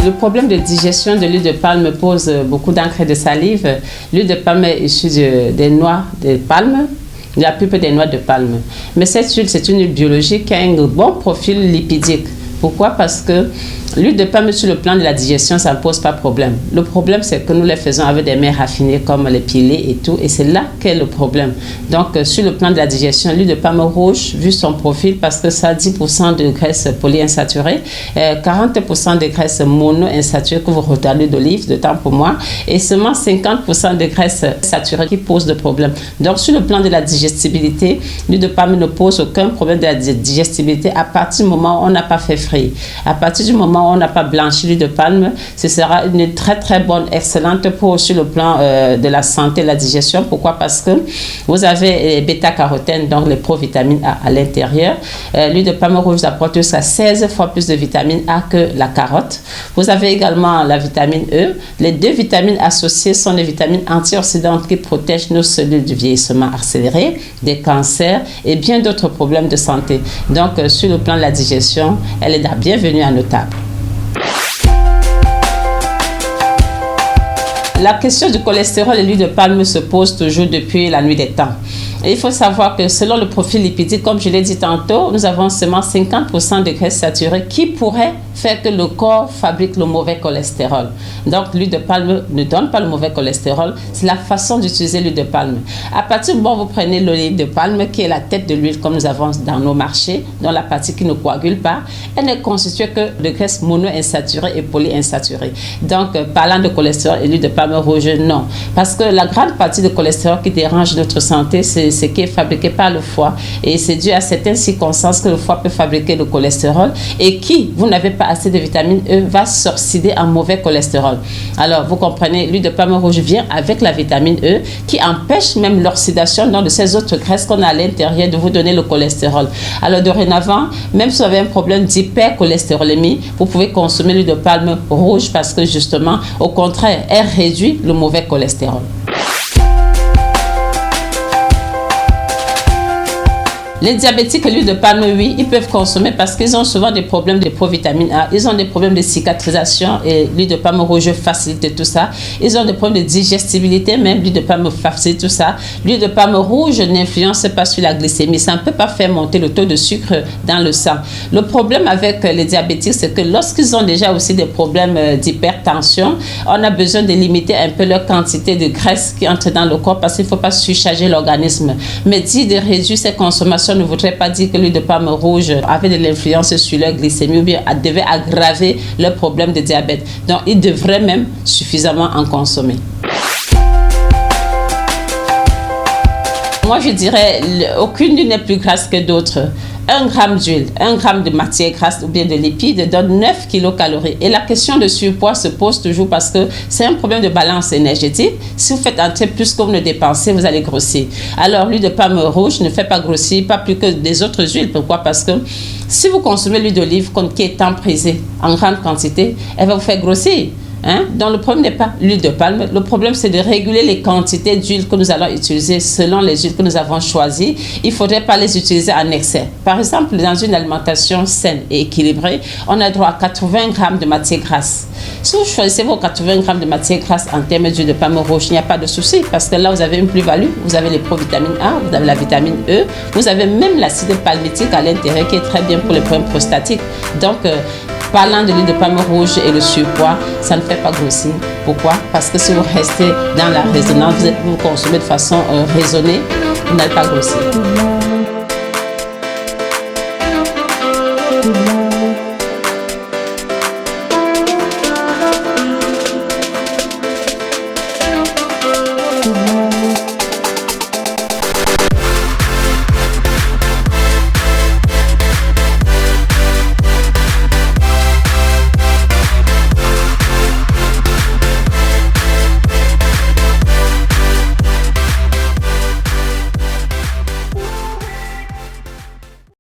Le problème de digestion de l'huile de palme pose beaucoup d'encre et de salive. L'huile de palme est issue des noix de palme, la plupart des noix de palme. Mais cette huile, c'est une huile biologique qui a un bon profil lipidique. Pourquoi? Parce que l'huile de palme, sur le plan de la digestion, ça ne pose pas de problème. Le problème, c'est que nous les faisons avec des mets raffinés comme les pilés et tout. Et c'est là qu'est le problème. Donc, sur le plan de la digestion, l'huile de palme rouge, vu son profil, parce que ça a 10% de graisse polyinsaturée, 40% de graisse monoinsaturée que vous retrouvez dans l'huile d'olive, de temps pour moi, et seulement 50% de graisse saturée qui pose de problème. Donc, sur le plan de la digestibilité, l'huile de palme ne pose aucun problème de la digestibilité à partir du moment où on n'a pas fait frire. À partir du moment où on n'a pas blanchi l'huile de palme, ce sera une très très bonne, excellente pour sur le plan de la santé et la digestion. Pourquoi? Parce que vous avez les bêta-carotènes, donc les provitamines A à l'intérieur. L'huile de palme rouge apporte jusqu'à 16 fois plus de vitamine A que la carotte. Vous avez également la vitamine E. Les deux vitamines associées sont les vitamines antioxydantes qui protègent nos cellules du vieillissement accéléré, des cancers et bien d'autres problèmes de santé. Donc, sur le plan de la digestion, elle est la bienvenue à nos tables. La question du cholestérol et l'huile de palme se pose toujours depuis la nuit des temps. Et il faut savoir que selon le profil lipidique, comme je l'ai dit tantôt, nous avons seulement 50% de graisse saturée qui pourrait faire que le corps fabrique le mauvais cholestérol. Donc l'huile de palme ne donne pas le mauvais cholestérol, c'est la façon d'utiliser l'huile de palme. À partir du moment où vous prenez l'huile de palme, qui est la tête de l'huile comme nous avons dans nos marchés, dans la partie qui ne coagule pas, elle n'est constituée que de graisse monoinsaturée et polyinsaturée. Donc parlant de cholestérol et l'huile de palme rouge, non. Parce que la grande partie du cholestérol qui dérange notre santé, c'est ce qui est fabriqué par le foie. Et c'est dû à certaines circonstances que le foie peut fabriquer le cholestérol et qui, vous n'avez pas assez de vitamine E, va s'oxyder en mauvais cholestérol. Alors, vous comprenez, l'huile de palme rouge vient avec la vitamine E qui empêche même l'oxydation de ces autres graisses qu'on a à l'intérieur de vous donner le cholestérol. Alors, dorénavant, même si vous avez un problème d'hypercholestérolémie, vous pouvez consommer l'huile de palme rouge parce que justement, au contraire, elle réduit le mauvais cholestérol. Les diabétiques et l'huile de palme, oui, ils peuvent consommer parce qu'ils ont souvent des problèmes de provitamine A, ils ont des problèmes de cicatrisation et l'huile de palme rouge facilite tout ça. Ils ont des problèmes de digestibilité, même l'huile de palme facilite tout ça. L'huile de palme rouge n'influence pas sur la glycémie, ça ne peut pas faire monter le taux de sucre dans le sang. Le problème avec les diabétiques, c'est que lorsqu'ils ont déjà aussi des problèmes d'hypertension, on a besoin de limiter un peu leur quantité de graisse qui entre dans le corps parce qu'il ne faut pas surcharger l'organisme. Mais dit de réduire ces consommations ne voudrait pas dire que l'huile de palme rouge avait de l'influence sur leur glycémie ou bien devait aggraver leur problème de diabète. Donc, ils devraient même suffisamment en consommer. Moi, je dirais aucune huile n'est plus grasse que d'autres. 1 gramme d'huile, 1 gramme de matière grasse ou bien de lipides donne 9 kilocalories. Et la question de surpoids se pose toujours parce que c'est un problème de balance énergétique. Si vous faites entrer plus que vous ne dépensez, vous allez grossir. Alors, l'huile de palme rouge ne fait pas grossir, pas plus que des autres huiles. Pourquoi? Parce que si vous consommez l'huile d'olive qui est temprisée en grande quantité, elle va vous faire grossir. Donc le problème n'est pas l'huile de palme, le problème c'est de réguler les quantités d'huile que nous allons utiliser selon les huiles que nous avons choisies. Il ne faudrait pas les utiliser en excès. Par exemple, dans une alimentation saine et équilibrée, on a droit à 80 grammes de matière grasse. Si vous choisissez vos 80 grammes de matière grasse en termes d'huile de palme rouge, il n'y a pas de souci parce que là vous avez une plus-value, vous avez les provitamines A, vous avez la vitamine E, vous avez même l'acide palmitique à l'intérieur qui est très bien pour les problèmes prostatiques. Donc, parlant de l'huile de palme rouge et le surpoids, ça ne fait pas grossir. Pourquoi? Parce que si vous restez dans la résonance, vous consommez de façon raisonnée, vous n'allez pas grossir.